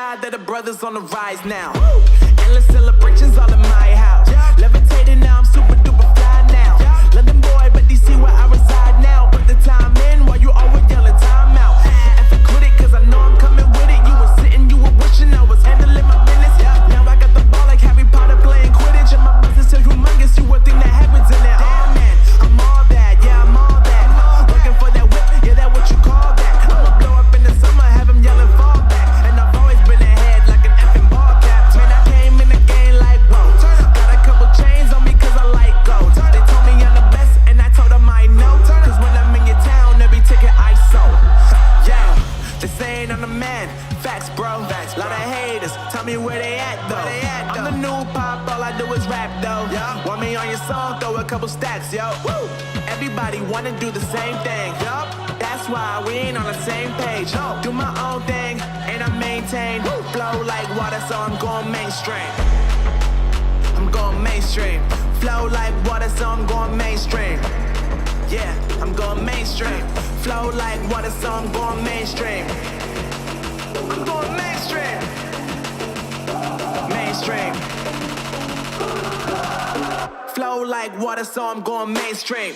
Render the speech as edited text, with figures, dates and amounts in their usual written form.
God that the brothers on the rise now. Endless celebrations all in my house. Levitating now, I'm super duper fly now. London boy, but DC where I reside now. Put the time in while you always yelling time out. And for quit it, cause I know I'm coming with it. You were sitting, you were wishing I was handling my business. Now I got the ball like Harry Potter playing Quidditch. And my business is humongous, you would think that happens in there. Oh man, I'm all that, yeah, I'm all that. Working for that whip, yeah, that what you call that. I'ma blow up in the summer, have them yelling fall back. And I've always been ahead like an effing ball cap. Man, I came in the game like, whoa. Got a couple chains on me cause I like gold. They told me I'm the best and I told them I know. Cause when I'm in your town, every ticket I sold. Yeah, they saying I'm the man. Facts, bro. Lot of haters, tell me where they at though. I'm the new pop, all I do is rap though. Want me on your song, throw a couple stacks, yo. Woo! Everybody wanna do the same thing. That's why we ain't on the same page. Do my own thing, and I maintain. Flow like water, so I'm going mainstream. I'm going mainstream. Flow like water, so I'm going mainstream. Yeah, I'm going mainstream. Flow like water, so I'm going mainstream. I'm going mainstream. Mainstream. Flow like water, so I'm going mainstream.